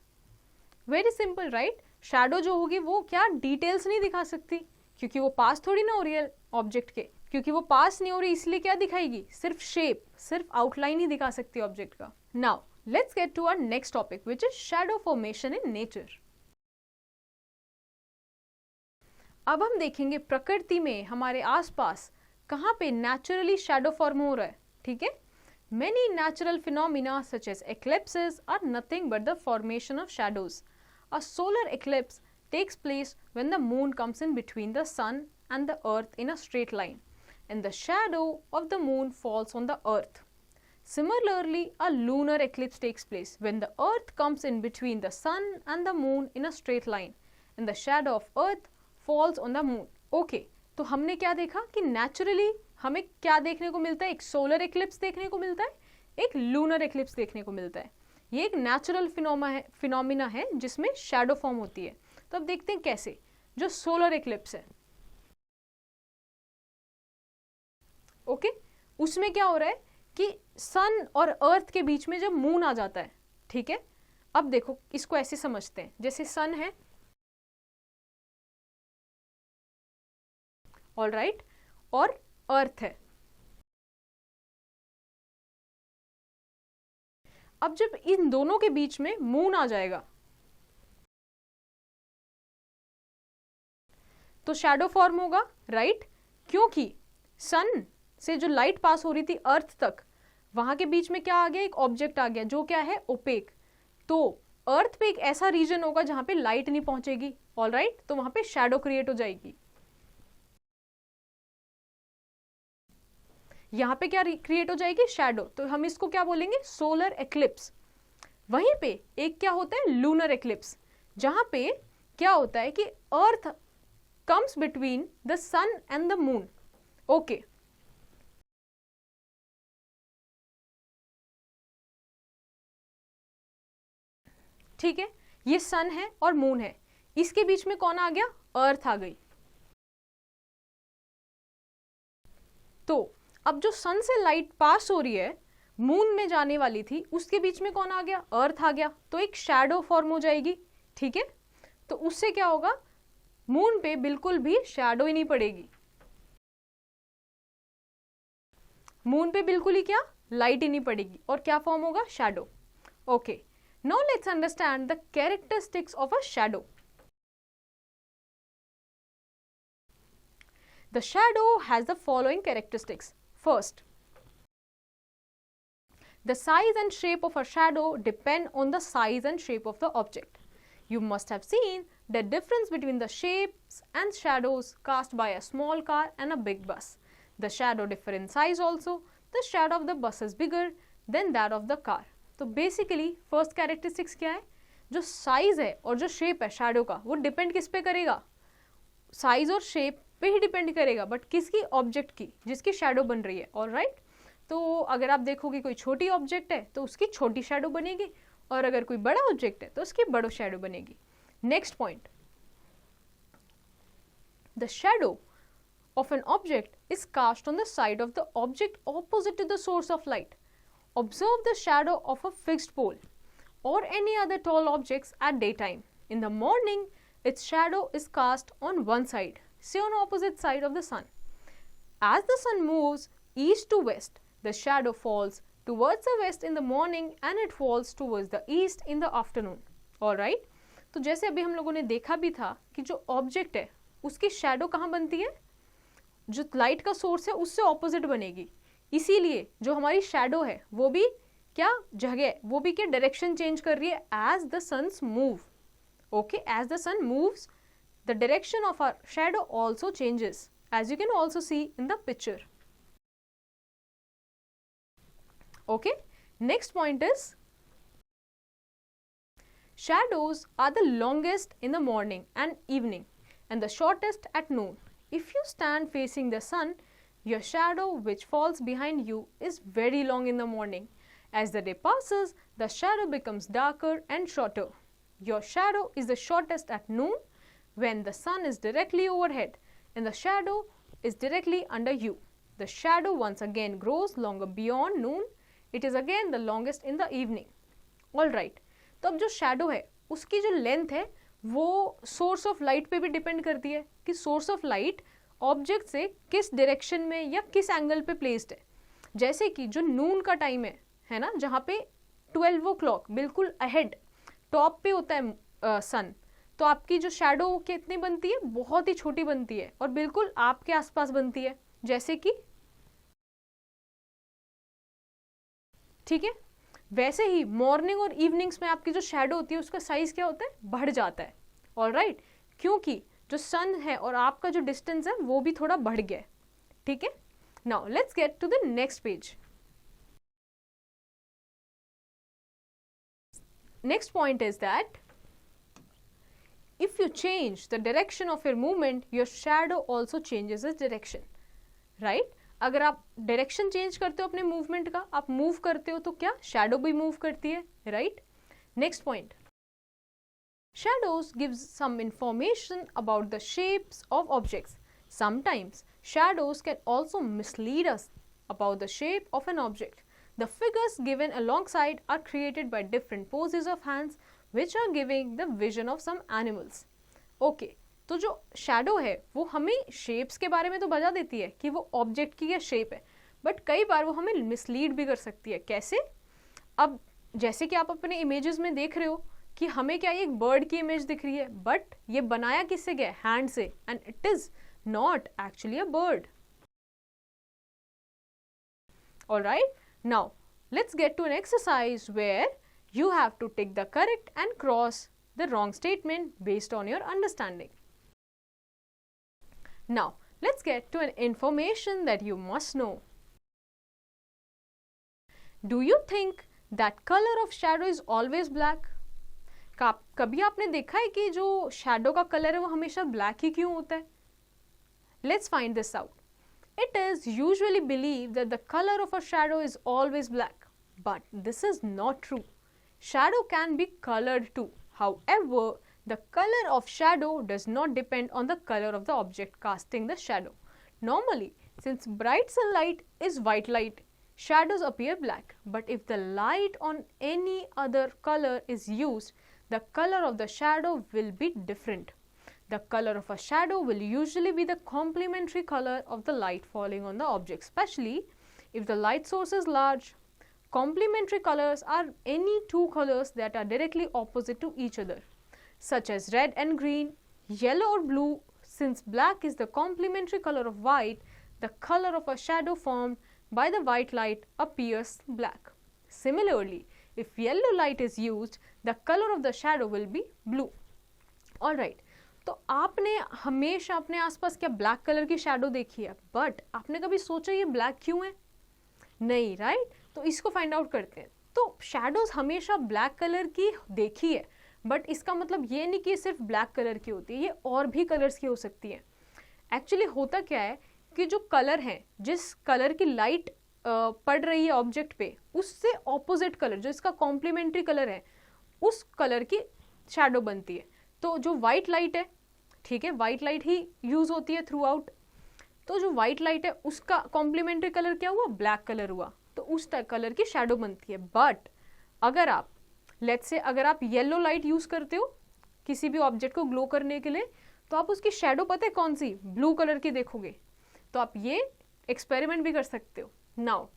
Very simple, right? Shadow जो होगी वो क्या details नहीं दिखा सकती, क्योंकि वो पास थोड़ी ना हो रही है ऑब्जेक्ट के. क्योंकि वो पास नहीं हो रही इसलिए क्या दिखाएगी, सिर्फ शेप, सिर्फ आउटलाइन ही दिखा सकती है ऑब्जेक्ट का. Now let's get to our next topic which is shadow formation in nature. अब हम देखेंगे प्रकृति में हमारे आसपास कहाँ पे नेचुरली शैडो फॉर्म हो रहा है. ठीक है, many natural phenomena such as eclipses are nothing but the formation of shadows. A solar eclipse takes place when the moon comes in between the sun and the earth in a straight line, and the shadow of the moon falls on the earth. Similarly, a lunar eclipse takes place when the earth comes in between the sun and the moon in a straight line, and the shadow of earth falls on the moon. Okay, तो हमने क्या देखा कि naturally हमें क्या देखने को मिलता है, एक सोलर एक्लिप्स देखने को मिलता है, एक लूनर एक्लिप्स देखने को मिलता है. ये एक नेचुरल फिनोमिना है जिसमें शैडो फॉर्म होती है. तो अब देखते हैं कैसे. जो सोलर एक्लिप्स है, ओके, उसमें क्या हो रहा है कि सन और अर्थ के बीच में जब मून आ जाता है, ठीक है. अब देखो इसको ऐसे समझते हैं, जैसे सन है, ऑल राइट, और अर्थ है. अब जब इन दोनों के बीच में मून आ जाएगा तो शैडो फॉर्म होगा, राइट. क्योंकि सन से जो लाइट पास हो रही थी अर्थ तक, वहां के बीच में क्या आ गया, एक ऑब्जेक्ट आ गया जो क्या है, ओपेक. तो अर्थ पे एक ऐसा रीजन होगा जहां पे लाइट नहीं पहुंचेगी, ऑल राइट. तो वहां पे शैडो क्रिएट हो जाएगी. यहाँ पे क्या क्रिएट हो जाएगी, शैडो. तो हम इसको क्या बोलेंगे, सोलर एक्लिप्स. वहीं पे एक क्या होता है, लूनर एक्लिप्स, जहां पे क्या होता है कि earth comes between the sun and the moon. Okay, ठीक है, ये सन है और मून है, इसके बीच में कौन आ गया, अर्थ आ गई. तो अब जो सन से लाइट पास हो रही है, मून में जाने वाली थी, उसके बीच में कौन आ गया, अर्थ आ गया. तो एक शैडो फॉर्म हो जाएगी, ठीक है. तो उससे क्या होगा, मून पे बिल्कुल भी शैडो ही नहीं पड़ेगी. मून पे बिल्कुल ही क्या, लाइट ही नहीं पड़ेगी, और क्या फॉर्म होगा, shadow. Okay, now let's understand the characteristics of a shadow. The shadow has the following characteristics. First, the size and shape of a shadow depend on the size and shape of the object. You must have seen the difference between the shapes and shadows cast by a small car and a big bus. The shadow differ in size also. The shadow of the bus is bigger than that of the car. तो basically first characteristics क्या है, जो size है और जो shape है shadow का, वो depend किस पे करेगा, size और shape पे ही डिपेंड करेगा, बट किसकी, ऑब्जेक्ट की, जिसकी शैडो बन रही है, ऑल राइट. तो अगर आप देखोगे कोई छोटी ऑब्जेक्ट है तो उसकी छोटी शैडो बनेगी, और अगर कोई बड़ा ऑब्जेक्ट है तो उसकी बड़ो शैडो बनेगी. Next point, the shadow of an object is cast on the side of the object opposite to the source of light. Observe the shadow of a fixed pole or any other tall objects at daytime. In the morning, its shadow is cast on one side, say on opposite side of the sun. As the sun moves east to west, the shadow falls towards the west in the morning and it falls towards the east in the afternoon. Alright? तो जैसे अभी हम लोगों ने देखा भी था कि जो ऑब्जेक्ट है उसकी शैडो कहाँ बनती है, जो लाइट का सोर्स है उससे ऑपोजिट बनेगी, इसीलिए जो हमारी शैडो है वो भी क्या जगह, वो भी क्या डायरेक्शन चेंज कर रही है as the suns move. Okay, as the sun moves the direction of our shadow also changes, as you can also see in the picture. Okay, next point is shadows are the longest in the morning and evening and the shortest at noon. If you stand facing the sun, your shadow which falls behind you is very long in the morning. As the day passes, the shadow becomes darker and shorter. Your shadow is the shortest at noon when the sun is directly overhead and the shadow is directly under you. The shadow once again grows longer beyond noon. It is again the longest in the evening. All right. तो अब जो shadow है उसकी जो length है वो source of light पे भी depend करती है कि source of light object से किस direction में या किस angle पे placed है. जैसे कि जो noon का time है ना, जहाँ पे 12 o'clock बिल्कुल ahead top पे होता है sun, तो आपकी जो शैडो कितनी बनती है, बहुत ही छोटी बनती है और बिल्कुल आपके आसपास बनती है, जैसे कि ठीक है. वैसे ही मॉर्निंग और इवनिंग्स में आपकी जो शैडो होती है उसका साइज क्या होता है, बढ़ जाता है. ऑलराइट, क्योंकि जो सन है और आपका जो डिस्टेंस है वो भी थोड़ा बढ़ गया है. ठीक है. Now let's get to the next page. Next point is that if you change the direction of your movement, your shadow also changes its direction. Right? अगर आप डायरेक्शन चेंज करते हो अपने मूवमेंट का, आप मूव करते हो तो क्या शैडो भी मूव करती है. Right. Next point, shadows gives some information about the shapes of objects. Sometimes shadows can also mislead us about the shape of an object. The figures given alongside are created by different poses of hands which are giving the vision of some animals. Okay, तो जो shadow है वो हमें shapes के बारे में तो बता देती है कि वो object की क्या shape है, but कई बार वो हमें mislead भी कर सकती है. कैसे? अब जैसे कि आप अपने images में देख रहे हो कि हमें क्या एक bird की image दिख रही है, but ये बनाया किससे गया, hand से, and it is not actually a bird. Alright, now let's get to an exercise where you have to tick the correct and cross the wrong statement based on your understanding. Now, let's get to an information that you must know. Do you think that color of shadow is always black? कभी आपने देखा है कि जो shadow का color है वो हमेशा black ही क्यों होता है? Let's find this out. It is usually believed that the color of a shadow is always black, but this is not true. Shadow can be colored too. However, the color of shadow does not depend on the color of the object casting the shadow. Normally, since bright sunlight is white light, shadows appear black. But if the light on any other color is used, the color of the shadow will be different. The color of a shadow will usually be the complementary color of the light falling on the object, especially if the light source is large. Complementary colors are any two colors that are directly opposite to each other, such as red and green, yellow or blue. Since black is the complementary color of white, the color of a shadow formed by the white light appears black. Similarly, if yellow light is used, the color of the shadow will be blue. Alright, तो आपने हमेशा अपने आसपास क्या black colour की shadow देखी है, but आपने कभी सोचा ये ब्लैक क्यों है? नहीं, राइट? तो इसको फाइंड आउट करते हैं. तो शैडोज हमेशा ब्लैक कलर की देखी है, बट इसका मतलब ये नहीं कि सिर्फ ब्लैक कलर की होती है, ये और भी कलर्स की हो सकती है. एक्चुअली होता क्या है कि जो कलर है, जिस कलर की लाइट पड़ रही है ऑब्जेक्ट पे, उससे ऑपोजिट कलर जो इसका कॉम्प्लीमेंट्री कलर है, उस कलर की शैडो बनती है. तो जो वाइट लाइट है, ठीक है, वाइट लाइट ही यूज होती है थ्रू आउट, तो जो वाइट लाइट है उसका कॉम्प्लीमेंट्री कलर क्या हुआ, ब्लैक कलर हुआ, तो उस कलर की शैडो बनती है. बट अगर आप लेट्स से अगर आप येलो लाइट यूज करते हो किसी भी ऑब्जेक्ट को ग्लो करने के लिए, तो आप उसकी शैडो पता है कौन सी, ब्लू कलर की देखोगे. तो आप ये एक्सपेरिमेंट भी कर सकते हो. Now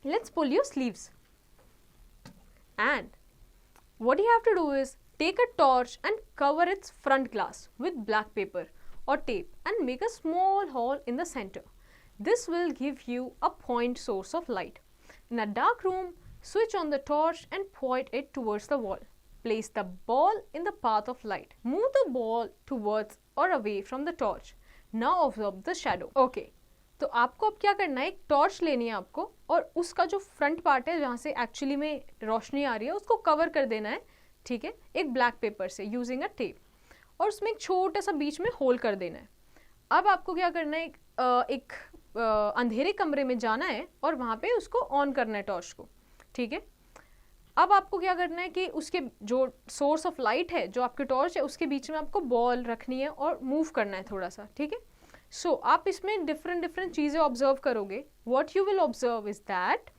let's pull your sleeves. And what you have to do is take a torch and cover its front glass with black paper or tape and make a small hole in the center. This will give you a point source of light. In a dark room, switch on the torch and point it towards the wall. Place the ball in the path of light. Move the ball towards or away from the torch. Now observe the shadow. Okay, तो आपको अब क्या करना है, एक torch लेनी है आपको और उसका जो फ्रंट पार्ट है जहाँ से एक्चुअली में रोशनी आ रही है उसको कवर कर देना है, ठीक है, एक ब्लैक पेपर से यूजिंग अ टेप, और उसमें एक छोटा सा बीच में होल कर देना है. अब आपको क्या करना है, एक अंधेरे कमरे में जाना है और वहाँ पे उसको ऑन करना है टॉर्च को, ठीक है. अब आपको क्या करना है कि उसके जो सोर्स ऑफ लाइट है, जो आपके टॉर्च है, उसके बीच में आपको बॉल रखनी है और मूव करना है थोड़ा सा, ठीक है. सो आप इसमें डिफरेंट चीज़ें ऑब्जर्व करोगे. What you will observe is that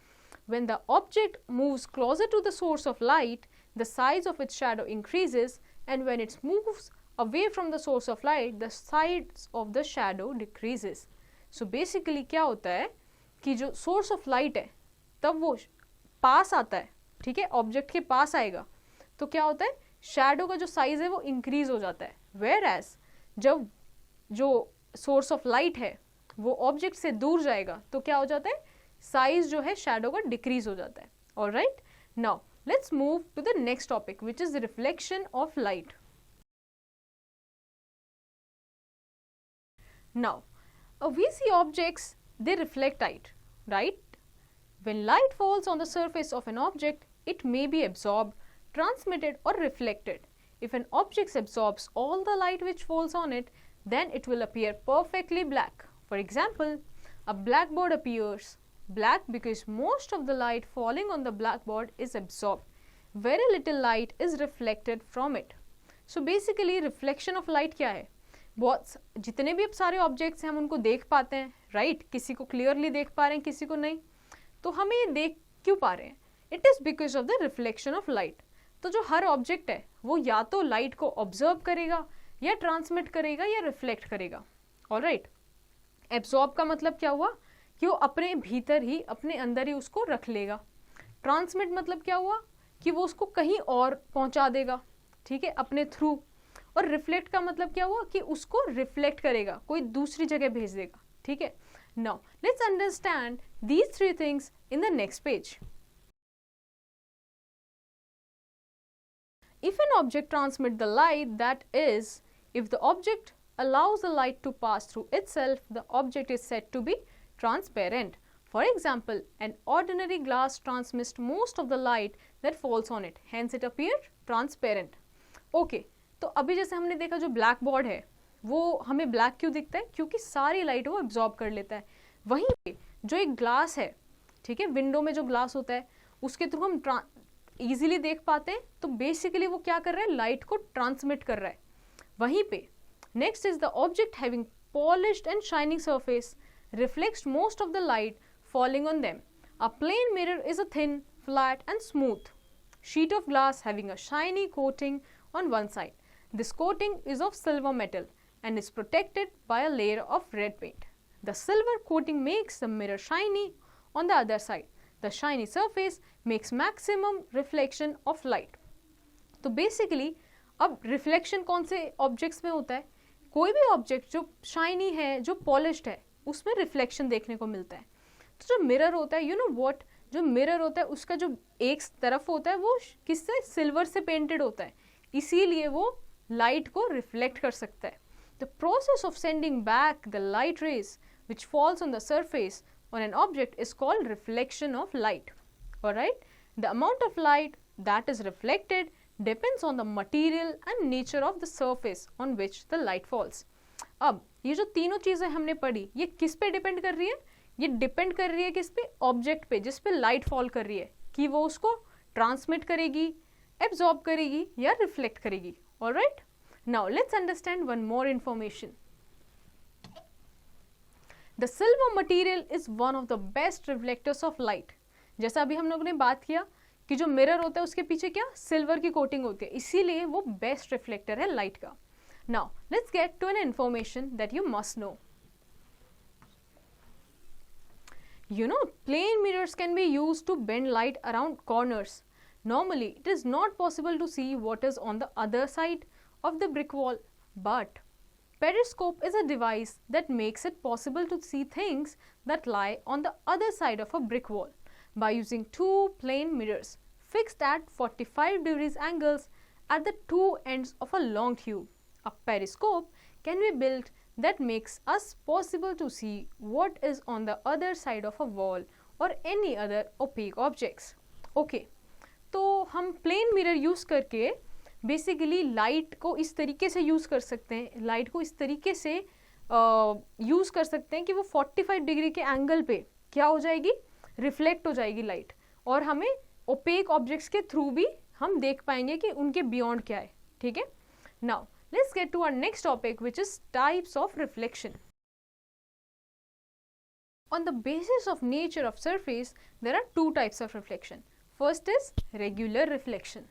when the object moves closer to the source of light, the size of its shadow increases, and when it moves away from the source of light, the size of the shadow decreases. So basically क्या होता है कि जो source of light है तब वो पास आता है, ठीक है, ऑब्जेक्ट के पास आएगा तो क्या होता है, शैडो का जो साइज है वो इंक्रीज हो जाता है. वेयर जब जो सोर्स ऑफ लाइट है वो ऑब्जेक्ट से दूर जाएगा तो क्या हो जाता है, साइज जो है शैडो का डिक्रीज हो जाता है. Alright, now let's move to the next topic, which is the reflection of light. Now, we see objects, they reflect light, right? When light falls on the surface of an object, it may be absorbed, transmitted or reflected. If an object absorbs all the light which falls on it, then it will appear perfectly black. For example, a blackboard appears black because most of the light falling on the blackboard is absorbed. Very little light is reflected from it. So basically reflection of light क्या है, बहुत जितने भी अब सारे objects हैं हम उनको देख पाते हैं, राइट, किसी को क्लियरली देख पा रहे हैं, किसी को नहीं. तो हमें ये देख क्यों पा रहे हैं, it is because of the reflection of light. तो जो हर ऑब्जेक्ट है वो या तो लाइट को ऑब्जर्व करेगा या ट्रांसमिट करेगा या रिफ्लेक्ट करेगा. ऑलराइट, एब्जॉर्ब का मतलब क्या हुआ कि वो अपने भीतर ही, अपने अंदर ही उसको रख लेगा. ट्रांसमिट मतलब क्या हुआ कि वो उसको कहीं और पहुंचा देगा, ठीक है, अपने थ्रू. और रिफ्लेक्ट का मतलब क्या हुआ कि उसको रिफ्लेक्ट करेगा, कोई दूसरी जगह भेज देगा, ठीक है. Now let's understand these three things in the next page. If an object transmits the light, that is, if the object allows the light to pass through itself, the object is said to be transparent. For example, an ordinary glass transmits most of the light that falls on it, hence it appears transparent. Okay, तो अभी जैसे हमने देखा जो black board है वो हमें black क्यों दिखता है, क्योंकि सारी लाइट वो एब्जॉर्ब कर लेता है. वहीं पे जो एक ग्लास है, ठीक है, विंडो में जो ग्लास होता है उसके थ्रू हम ईजिली देख पाते हैं, तो बेसिकली वो क्या कर रहा है, लाइट को ट्रांसमिट कर रहा है. वहीं पे next is the object having polished and shining surface reflects most of the light falling on them. A plain mirror is a thin, flat and smooth sheet of glass having a shiny coating on one side. This coating is of silver metal and is protected by a layer of red paint. The silver coating makes the mirror shiny on the other side. The shiny surface makes maximum reflection of light. तो basically अब reflection कौन से objects में होता है, कोई भी object जो shiny है, जो polished है, उसमें रिफ्लेक्शन देखने को मिलता है. तो जो मिरर होता है, यू नो व्हाट, जो मिरर होता है उसका जो एक तरफ होता है वो किससे, सिल्वर से पेंटेड होता है, इसीलिए वो लाइट को रिफ्लेक्ट कर सकता है. The process of sending back the light rays which falls on the surface on an object is called reflection of light. Alright, the amount of light that is reflected depends on the material and nature of the surface on which the light falls. अब ये जो तीनों चीज़ें हमने पढ़ी ये किस पे डिपेंड कर रही है, ये डिपेंड कर रही है किस पे, ऑब्जेक्ट पे जिस पे लाइट फॉल कर रही है, कि वो उसको ट्रांसमिट करेगी, एब्जॉर्ब करेगी या रिफ्लेक्ट करेगी. Alright, now let's understand one more information. The silver material is one of the best reflectors of light. जैसा अभी हम लोगों ने बात किया कि जो मिरर होता है उसके पीछे क्या, सिल्वर की कोटिंग होती है, इसीलिए वो बेस्ट रिफ्लेक्टर है लाइट का. Now, let's get to an information that you must know. You know, plane mirrors can be used to bend light around corners. Normally, it is not possible to see what is on the other side of the brick wall, but periscope is a device that makes it possible to see things that lie on the other side of a brick wall by using two plane mirrors fixed at 45 degrees angles at the two ends of a long tube. A periscope can be built that makes us possible to see what is on the other side of a wall or any other opaque objects. Okay, तो हम plane mirror use करके basically light को इस तरीके से use कर सकते हैं, लाइट को इस तरीके से यूज़ कर सकते हैं कि वो 45 डिग्री के एंगल पे क्या हो जाएगी, रिफ्लेक्ट हो जाएगी लाइट, और हमें ओपेक ऑब्जेक्ट्स के थ्रू भी हम देख पाएंगे कि उनके बियॉन्ड क्या है. ठीक है. Now let's get to our next topic, which is types of reflection. On the basis of nature of surface, there are two types of reflection. First is regular reflection.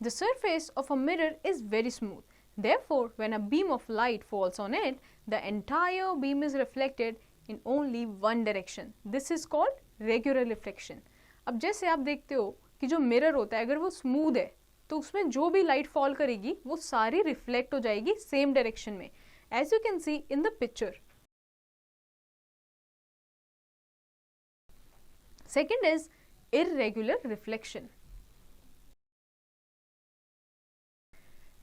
The surface of a mirror is very smooth. Therefore, when a beam of light falls on it, the entire beam is reflected in only one direction. This is called regular reflection. अब जैसे आप देखते हो कि जो mirror होता है अगर वो स्मूथ है तो उसमें जो भी लाइट फॉल करेगी वो सारी रिफ्लेक्ट हो जाएगी सेम डायरेक्शन में, as you can see in the picture. Second is irregular reflection.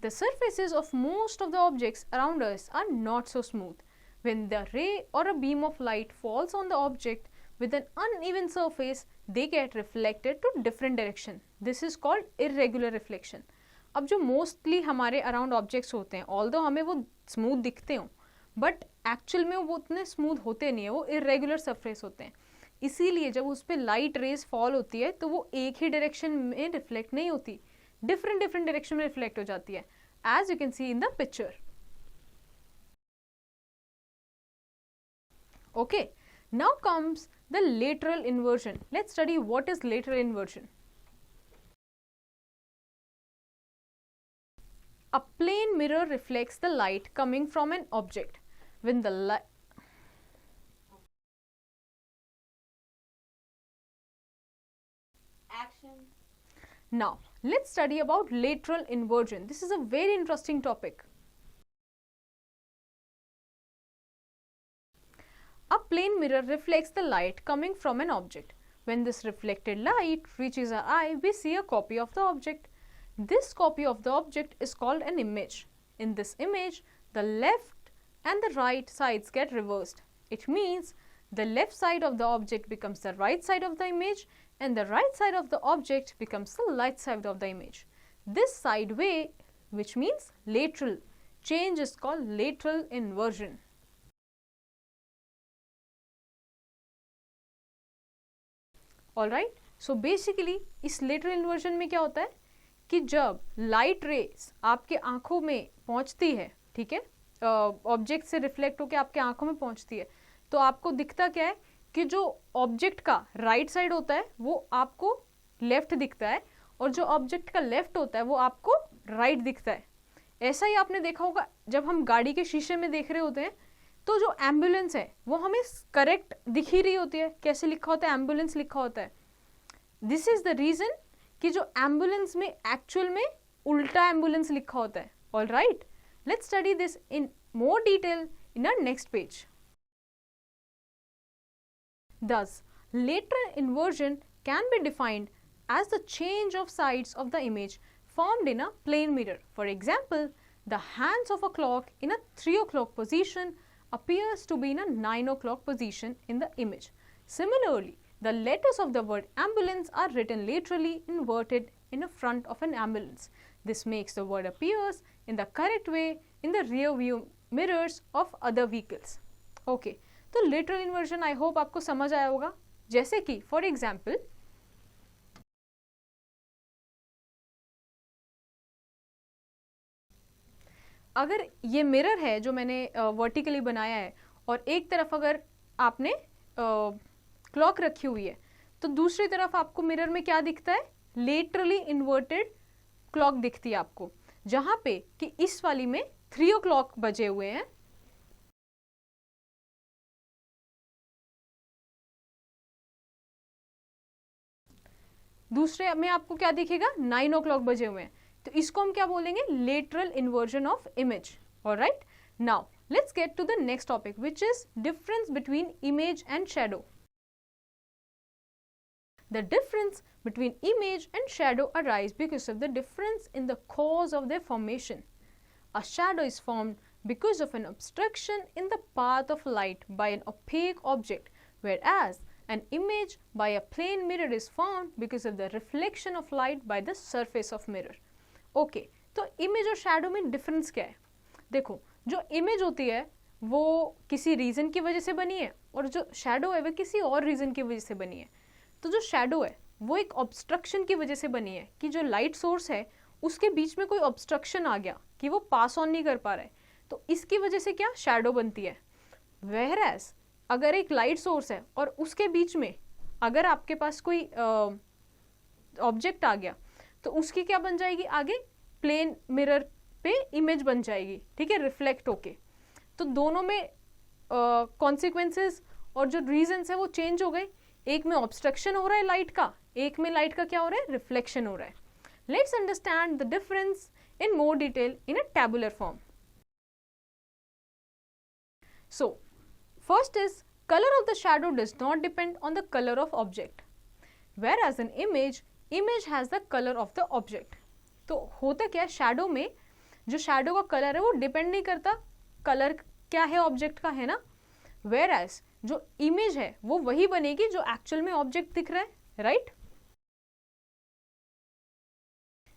The surfaces of most of the objects around us are not so smooth. When the ray or a beam of light falls on the object with an uneven surface, they get reflected to different direction. This is called irregular reflection. अब जो mostly हमारे around objects होते हैं, although हमें वो smooth दिखते हों, but actual में वो उतने स्मूथ होते नहीं है, वो इरेगुलर सरफेस होते हैं. इसीलिए जब उस पर लाइट रेज फॉल होती है तो वो एक ही डायरेक्शन में रिफ्लेक्ट नहीं होती, डिफरेंट डायरेक्शन में रिफ्लेक्ट हो जाती है, as you can see in the picture. Okay, now comes the lateral inversion. Let's study what is lateral inversion. A plane mirror reflects the light coming from an object. When the light Now let's study about lateral inversion. This is a very interesting topic. A plane mirror reflects the light coming from an object. When this reflected light reaches our eye, we see a copy of the object. This copy of the object is called an image. In this image, the left and the right sides get reversed. It means the left side of the object becomes the right side of the image and the right side of the object becomes the left side of the image. This side way, which means lateral change, is called lateral inversion. Alright, so basically इस lateral inversion में क्या होता है कि जब light rays आपके आंखों में पहुंचती है, ठीक है, ऑब्जेक्ट से रिफ्लेक्ट होकर आपके आंखों में पहुंचती है, तो आपको दिखता क्या है कि जो ऑब्जेक्ट का राइट साइड होता है वो आपको लेफ्ट दिखता है और जो ऑब्जेक्ट का लेफ्ट होता है वो आपको राइट दिखता है. ऐसा ही आपने देखा होगा जब हम गाड़ी के शीशे में देख रहे होते हैं तो जो एम्बुलेंस है वो हमें करेक्ट दिख ही रही होती है. कैसे लिखा होता है? एम्बुलेंस लिखा होता है. दिस इज द रीजन कि जो एम्बुलेंस में एक्चुअल में उल्टा एम्बुलेंस लिखा होता है. All right, let's study this in more detail in our next page. Thus, lateral inversion can be defined as the change of sides of the image formed in a plane mirror. For example, the hands of a clock in a 3 o'clock position appears to be in a 9 o'clock position in the image. Similarly, the letters of the word ambulance are written laterally inverted in the front of an ambulance. This makes the word appears in the correct way in the rear view mirrors of other vehicles. Okay, तो lateral inversion I hope आपको समझ आया होगा. जैसे कि for example अगर ये mirror है जो मैंने वर्टिकली बनाया है और एक तरफ अगर आपने क्लॉक रखी हुई है तो दूसरी तरफ आपको मिरर में क्या दिखता है? लेटरली इन्वर्टेड क्लॉक दिखती है आपको, जहां पे कि इस वाली में 3 o'clock बजे हुए हैं दूसरे में आपको क्या दिखेगा, 9 o'clock बजे हुए हैं, तो इसको हम क्या बोलेंगे, lateral inversion of image. Alright, now let's get to the next topic which is difference between image and shadow. The difference between image and shadow arise because of the difference in the cause of their formation. A shadow is formed because of an obstruction in the path of light by an opaque object, whereas an image by a plane mirror is formed because of the reflection of light by the surface of mirror. Okay, तो image और shadow में difference क्या है? देखो, जो image होती है वो किसी reason की वजह से बनी है और जो shadow है वो किसी और reason की वजह से बनी है. तो जो शैडो है वो एक ऑब्स्ट्रक्शन की वजह से बनी है कि जो लाइट सोर्स है उसके बीच में कोई ऑब्स्ट्रक्शन आ गया कि वो पास ऑन नहीं कर पा रहा है, तो इसकी वजह से क्या शैडो बनती है. वेयरएज अगर एक लाइट सोर्स है और उसके बीच में अगर आपके पास कोई ऑब्जेक्ट आ गया तो उसकी क्या बन जाएगी, आगे प्लेन मिरर पे इमेज बन जाएगी, ठीक है, रिफ्लेक्ट होके. तो दोनों में कॉन्सिक्वेंसेस और जो रीजंस है वो चेंज हो गए. एक में ऑब्स्ट्रक्शन हो रहा है लाइट का, एक में लाइट का क्या हो रहा है, रिफ्लेक्शन हो रहा है. Let's understand the difference in more detail in a tabular form. So first is color of the shadow does not depend on the color of object, whereas an image has the color of the object. तो होता क्या है, shadow में जो shadow का colour है वो depend नहीं करता कलर क्या है ऑब्जेक्ट का, है ना. whereas जो इमेज है वो वही बनेगी जो एक्चुअल में ऑब्जेक्ट दिख रहा है, right.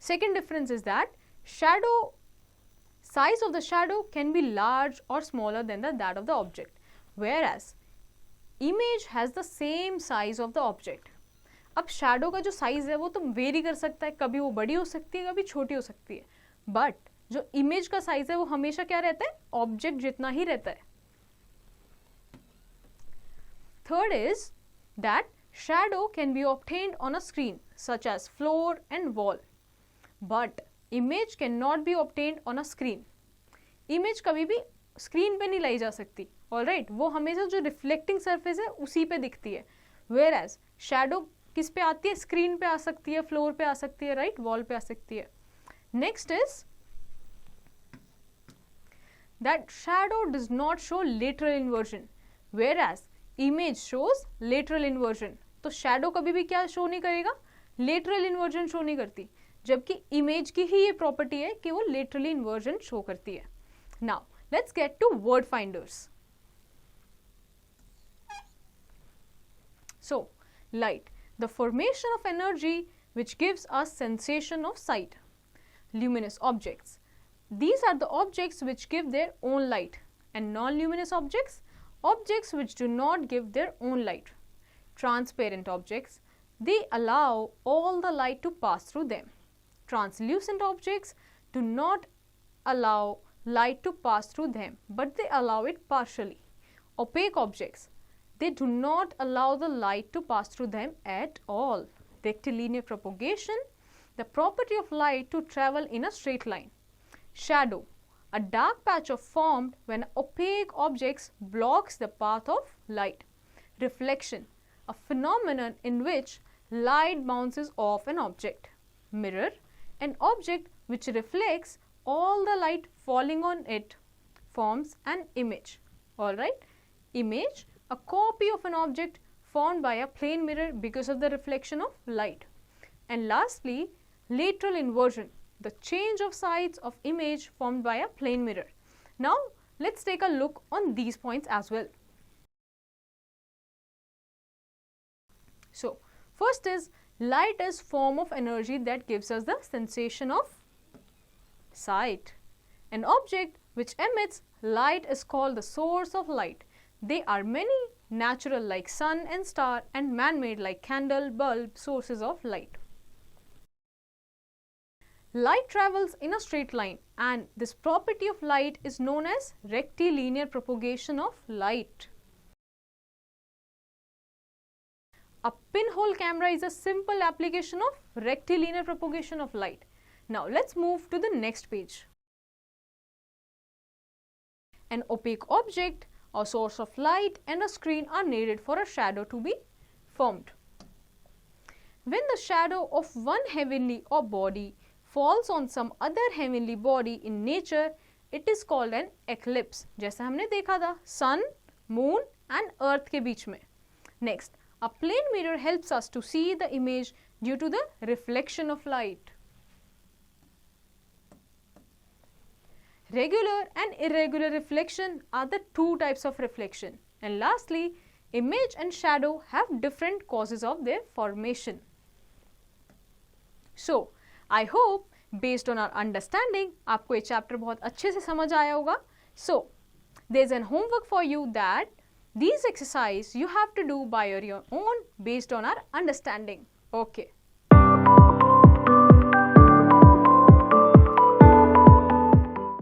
Second difference is that shadow size of the shadow can be large or smaller than that of the object, whereas image has the same size of the object. अब shadow का जो size है वो तो very कर सकता है, कभी वो बड़ी हो सकती है कभी छोटी हो सकती है, बट जो इमेज का साइज है वो हमेशा क्या रहता है, ऑब्जेक्ट जितना ही रहता है. Third is that shadow can be obtained on a screen such as floor and wall, but image cannot be obtained on a screen. Image कभी भी screen पे नहीं लाई जा सकती, alright, वो हमेशा जो reflecting surface है उसी पे दिखती है. Whereas shadow किस पे आती है, screen पे आ सकती है, floor पे आ सकती है, right, wall पे आ सकती है. Next is that shadow does not show lateral inversion, whereas image shows lateral inversion. तो शैडो कभी भी क्या शो नहीं करेगा, लेटरल इन्वर्जन शो नहीं करती, जबकि इमेज की ही ये प्रॉपर्टी है कि वो लेटरली इन्वर्जन शो करती है. Now let's get to word finders. So light, the formation of energy which gives us sensation of sight. Luminous objects, these are the objects which give their own light, and non-luminous objects which do not give their own light. Transparent objects, they allow all the light to pass through them. Translucent objects do not allow light to pass through them, but they allow it partially. Opaque objects, they do not allow the light to pass through them at all. Rectilinear propagation, the property of light to travel in a straight line. Shadow, a dark patch of formed when opaque objects blocks the path of light. Reflection, a phenomenon in which light bounces off an object. Mirror, an object which reflects all the light falling on it, forms an image. Alright, image, a copy of an object formed by a plane mirror because of the reflection of light. And lastly, lateral inversion, the change of sides of image formed by a plane mirror. Now let's take a look on these points as well. So first is light is form of energy that gives us the sensation of sight. An object which emits light is called the source of light. They are many, natural like sun and star, and man-made like candle, bulb, sources of light. Light travels in a straight line, and this property of light is known as rectilinear propagation of light. A pinhole camera is a simple application of rectilinear propagation of light. Now let's move to the next page. An opaque object, a source of light, and a screen are needed for a shadow to be formed. When the shadow of one heavenly or body falls on some other heavenly body in nature, it is called an eclipse. जैसा हमने देखा था sun, moon and earth के बीच में. Next, a plane mirror helps us to see the image due to the reflection of light. Regular and irregular reflection are the two types of reflection. And lastly, image and shadow have different causes of their formation. So, I hope based on our understanding, आपको ये chapter बहुत अच्छे से समझ आया होगा. So, there's an homework for you that these exercise you have to do by your own based on our understanding. Okay.